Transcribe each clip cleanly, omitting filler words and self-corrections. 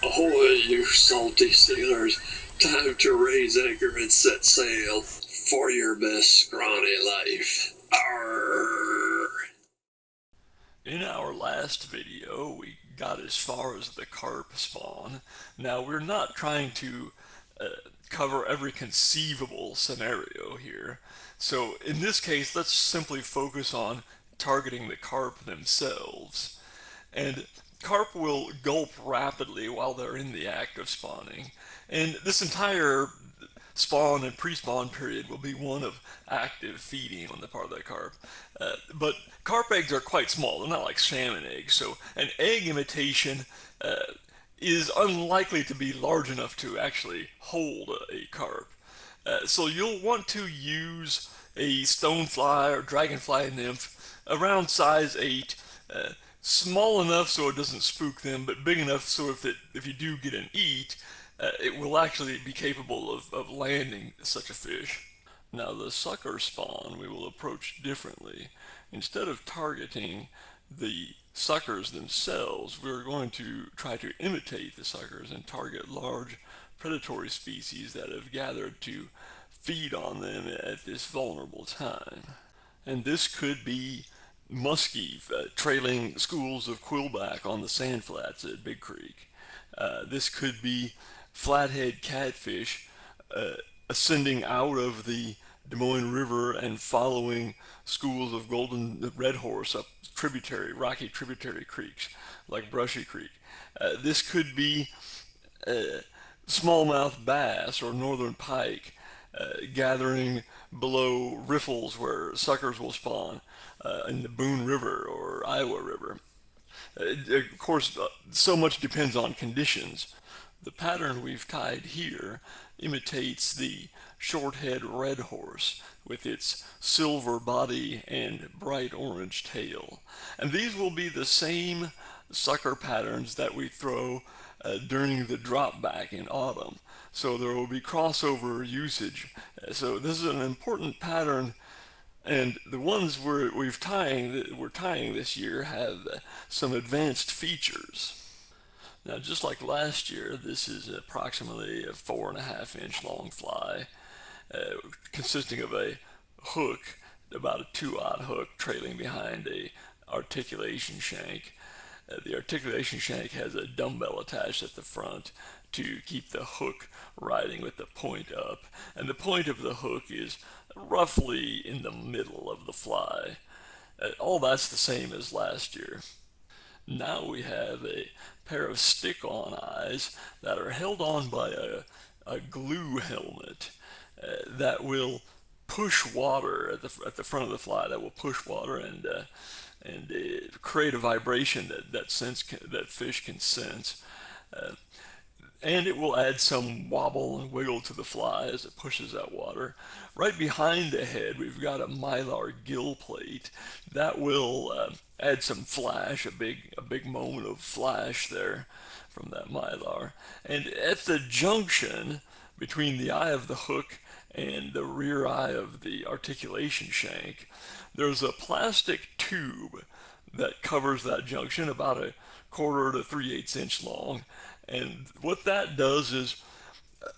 Ahoy, you salty sailors. Time to raise anchor and set sail for your best scrawny life. Arr! In our last video, we got as far as the carp spawn. Now, we're not trying to uh, cover every conceivable scenario here. So, in this case, let's simply focus on targeting the carp themselves. And carp will gulp rapidly while they're in the act of spawning. And this entire spawn and pre-spawn period will be one of active feeding on the part of the carp. But carp eggs are quite small; they're not like salmon eggs. So an egg imitation is unlikely to be large enough to actually hold a carp. So you'll want to use a stonefly or dragonfly nymph around size 8, small enough so it doesn't spook them, but big enough so if you do get an eat, it will actually be capable of landing such a fish. Now the sucker spawn we will approach differently. Instead of targeting the suckers themselves, we're going to try to imitate the suckers and target large predatory species that have gathered to feed on them at this vulnerable time. And this could be muskie trailing schools of quillback on the sand flats at Big Creek. This could be flathead catfish ascending out of the Des Moines River and following schools of golden red horse up rocky tributary creeks like Brushy Creek. This could be smallmouth bass or northern pike gathering below riffles where suckers will spawn in the Boone River or Iowa River. Of course, so much depends on conditions. The pattern we've tied here imitates the short-head red horse with its silver body and bright orange tail. And these will be the same sucker patterns that we throw during the drop back in autumn. So there will be crossover usage. So this is an important pattern, and the ones we're tying this year have some advanced features. Now, just like last year, this is approximately a 4.5 inch long fly, consisting of a hook, about a 2/0 hook, trailing behind a articulation shank. The articulation shank has a dumbbell attached at the front to keep the hook riding with the point up, and the point of the hook is roughly in the middle of the fly. All that's the same as last year. Now we have a pair of stick-on eyes that are held on by a glue helmet that will push water at the front of the fly. That will push water and create a vibration that fish can sense. Uh, and it will add some wobble and wiggle to the fly as it pushes that water. Right behind the head, we've got a mylar gill plate that will add some flash, a big moment of flash there from that mylar. And at the junction between the eye of the hook and the rear eye of the articulation shank, there's a plastic tube that covers that junction, about a 1/4 to 3/8 inch long. And what that does is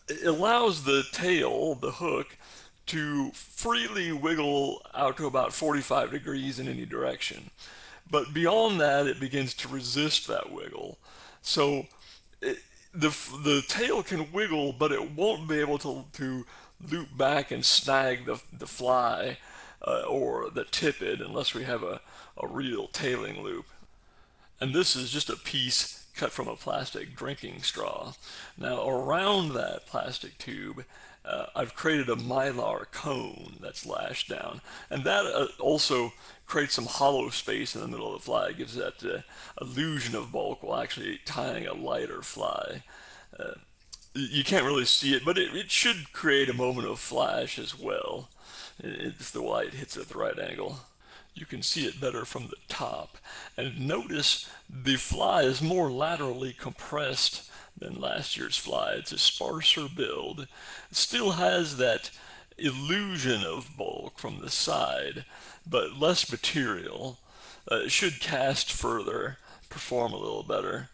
it allows the tail, the hook, to freely wiggle out to about 45 degrees in any direction. But beyond that, it begins to resist that wiggle. So it, the tail can wiggle, but it won't be able to loop back and snag the fly or the tippet unless we have a real tailing loop. And this is just a piece cut from a plastic drinking straw. Now, around that plastic tube, I've created a mylar cone that's lashed down, and that also creates some hollow space in the middle of the fly. It gives that illusion of bulk while actually tying a lighter fly. Uh, you can't really see it, but it should create a moment of flash as well if the light hits it at the right angle. You can see it better from the top. And notice the fly is more laterally compressed than last year's fly. It's a sparser build. It still has that illusion of bulk from the side, but less material. It should cast further, perform a little better.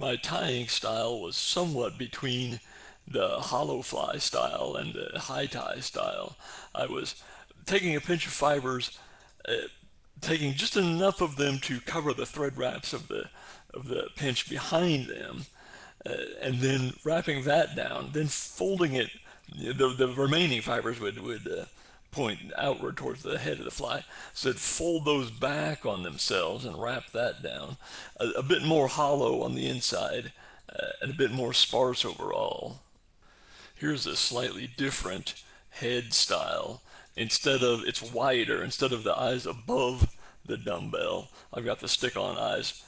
My tying style was somewhat between the hollow fly style and the high tie style. I was taking a pinch of fibers, uh, taking just enough of them to cover the thread wraps of the pinch behind them, and then wrapping that down, then folding it. The remaining fibers would point outward towards the head of the fly. So I'd fold those back on themselves and wrap that down, a bit more hollow on the inside, and a bit more sparse overall. Here's a slightly different head style. It's wider. Instead of the eyes above the dumbbell, I've got the stick-on eyes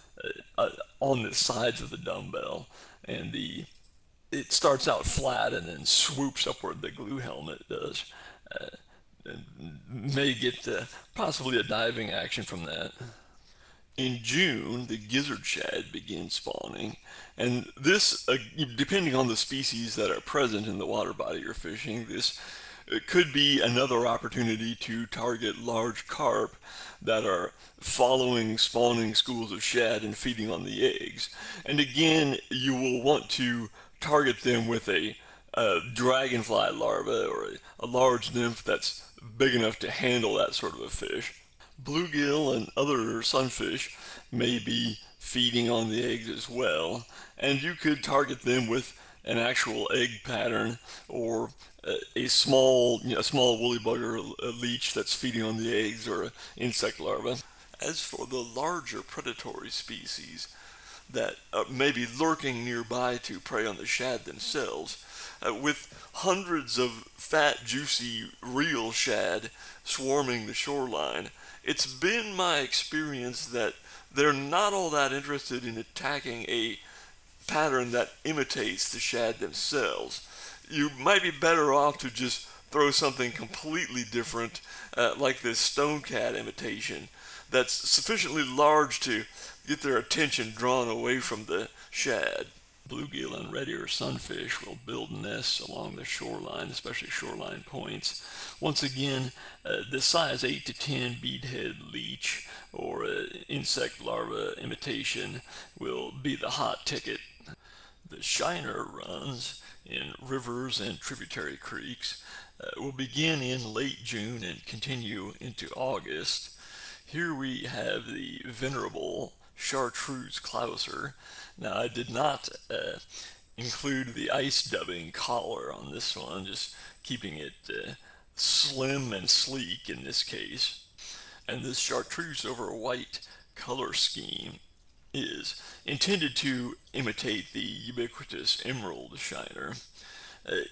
on the sides of the dumbbell, and the it starts out flat and then swoops upward. The glue helmet does. And may get possibly a diving action from that. In June, the gizzard shad begins spawning, and this, depending on the species that are present in the water body you're fishing, this could be another opportunity to target large carp that are following spawning schools of shad and feeding on the eggs. And again, you will want to target them with a dragonfly larva or a large nymph that's big enough to handle that sort of a fish. Bluegill and other sunfish may be feeding on the eggs as well, and you could target them with an actual egg pattern or a small woolly bugger leech that's feeding on the eggs or an insect larva. As for the larger predatory species that may be lurking nearby to prey on the shad themselves, with hundreds of fat, juicy, real shad swarming the shoreline, it's been my experience that they're not all that interested in attacking a pattern that imitates the shad themselves. You might be better off to just throw something completely different, like this stonecat imitation, that's sufficiently large to get their attention drawn away from the shad. Bluegill and red ear sunfish will build nests along the shoreline, especially shoreline points. Once again, the size 8 to 10 beadhead leech or insect larva imitation will be the hot ticket. The shiner runs in rivers and tributary creeks will begin in late June and continue into August. Here we have the venerable chartreuse clouser. Now, I did not include the ice dubbing collar on this one, just keeping it slim and sleek in this case. And this chartreuse over white color scheme is intended to imitate the ubiquitous emerald shiner.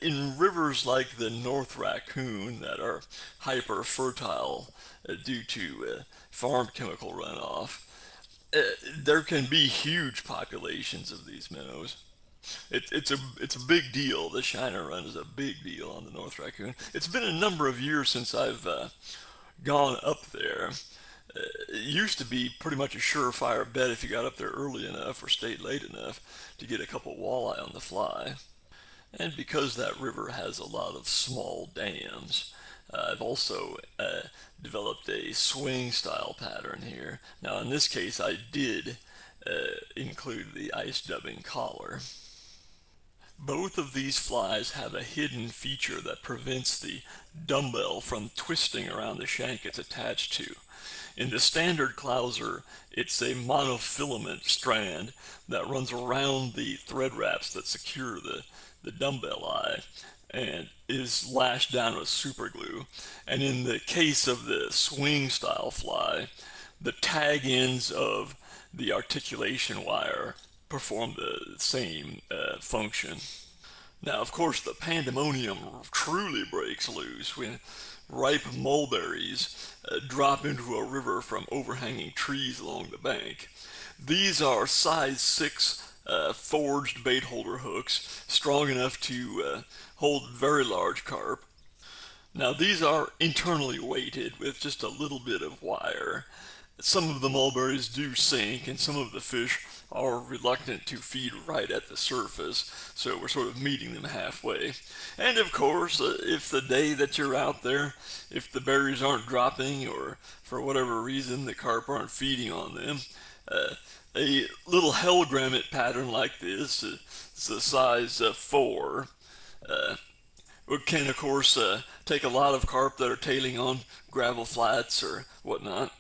In rivers like the North Raccoon that are hyper fertile due to farm chemical runoff, there can be huge populations of these minnows. It's a big deal. The Shiner Run is a big deal on the North Raccoon. It's been a number of years since I've gone up there. It used to be pretty much a surefire bet if you got up there early enough or stayed late enough to get a couple walleye on the fly. And because that river has a lot of small dams, I've also developed a swing style pattern here. Now, in this case, I did include the ice dubbing collar. Both of these flies have a hidden feature that prevents the dumbbell from twisting around the shank it's attached to. In the standard clouser, it's a monofilament strand that runs around the thread wraps that secure the dumbbell eye and is lashed down with super glue. And in the case of the swing style fly, the tag ends of the articulation wire perform the same function. Now, of course, the pandemonium truly breaks loose when ripe mulberries drop into a river from overhanging trees along the bank. These are size 6 forged bait holder hooks, strong enough to hold very large carp. Now, these are internally weighted with just a little bit of wire. Some of the mulberries do sink, and some of the fish are reluctant to feed right at the surface, so we're sort of meeting them halfway. And of course, if the day that you're out there, if the berries aren't dropping, or for whatever reason the carp aren't feeding on them, A little hell grommet pattern like this, it's a size 4, uh, can of course take a lot of carp that are tailing on gravel flats or whatnot.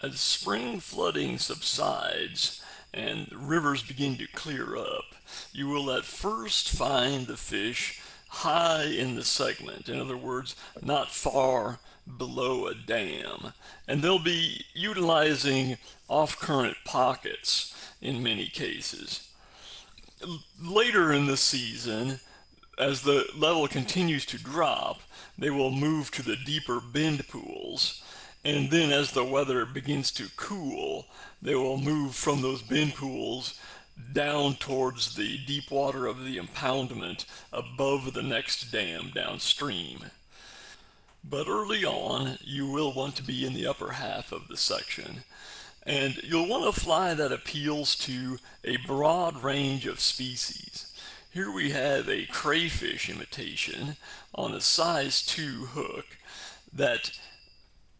As spring flooding subsides and rivers begin to clear up, you will at first find the fish high in the segment, in other words, not far below a dam, and they'll be utilizing off current pockets in many cases. Later in the season, as the level continues to drop, they will move to the deeper bend pools. And then as the weather begins to cool, they will move from those bend pools down towards the deep water of the impoundment above the next dam downstream. But early on, you will want to be in the upper half of the section. And you'll want a fly that appeals to a broad range of species. Here we have a crayfish imitation on a size 2 hook that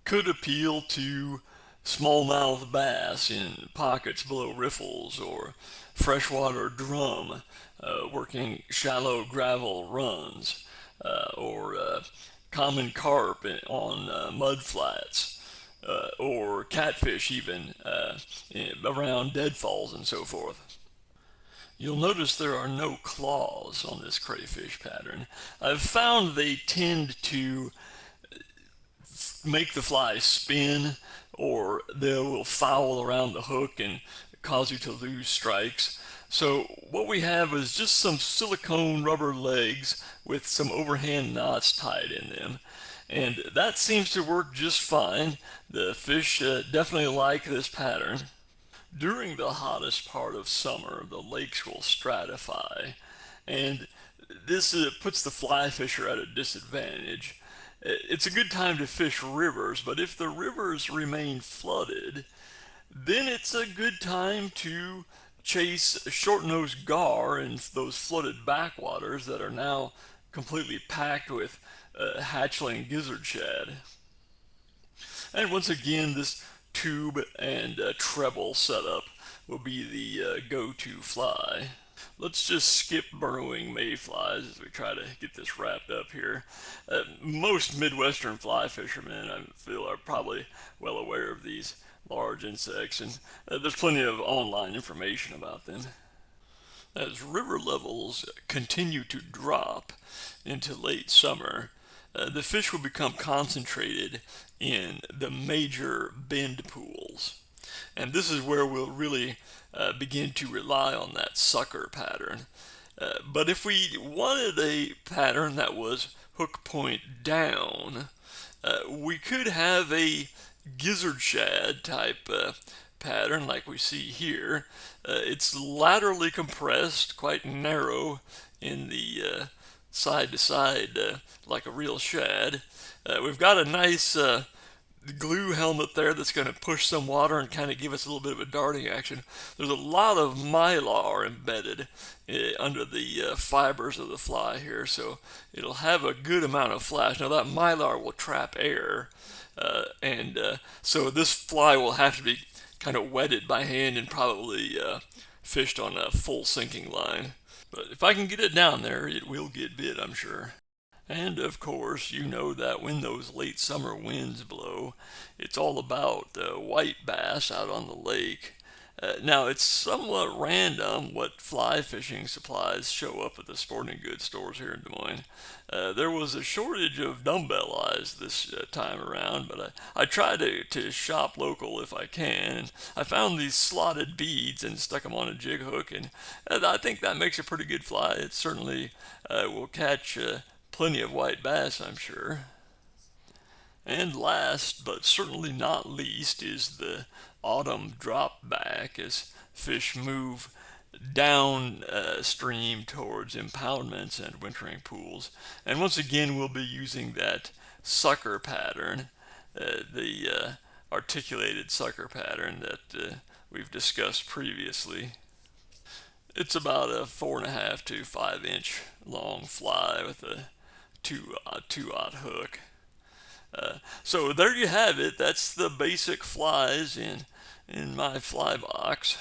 could appeal to smallmouth bass in pockets below riffles or freshwater drum working shallow gravel runs or common carp on mud flats or catfish even around deadfalls and so forth. You'll notice there are no claws on this crayfish pattern. I've found they tend to make the fly spin, or they will foul around the hook and cause you to lose strikes. So what we have is just some silicone rubber legs with some overhand knots tied in them. And that seems to work just fine. The fish definitely like this pattern. During the hottest part of summer, the lakes will stratify, and this puts the fly fisher at a disadvantage. It's a good time to fish rivers, but if the rivers remain flooded, then it's a good time to chase short-nosed gar in those flooded backwaters that are now completely packed with hatchling gizzard shad. And once again, this tube and treble setup will be the go-to fly. Let's just skip burrowing mayflies as we try to get this wrapped up here. Most Midwestern fly fishermen, I feel, are probably well aware of these large insects, and there's plenty of online information about them. As river levels continue to drop into late summer, the fish will become concentrated in the major bend pools. And this is where we'll really begin to rely on that sucker pattern. But if we wanted a pattern that was hook point down, we could have a gizzard shad type pattern like we see here. It's laterally compressed, quite narrow in the side to side like a real shad. We've got a nice glue helmet there that's going to push some water and kind of give us a little bit of a darting action. There's a lot of mylar embedded under the fibers of the fly here, so it'll have a good amount of flash. Now that mylar will trap air, and so this fly will have to be kind of wetted by hand and probably fished on a full sinking line. But if I can get it down there, it will get bit, I'm sure. And of course, you know that when those late summer winds blow, it's all about white bass out on the lake. Now, it's somewhat random what fly fishing supplies show up at the sporting goods stores here in Des Moines. There was a shortage of dumbbell eyes this time around, but I try to shop local if I can. And I found these slotted beads and stuck them on a jig hook, and I think that makes a pretty good fly. It certainly will catch plenty of white bass, I'm sure. And last, but certainly not least, is the autumn drop back as fish move downstream towards impoundments and wintering pools. And once again, we'll be using that sucker pattern, the articulated sucker pattern that we've discussed previously. It's about a 4.5 to 5 inch long fly with a 2/0 hook. So there you have it. That's the basic flies in in my fly box.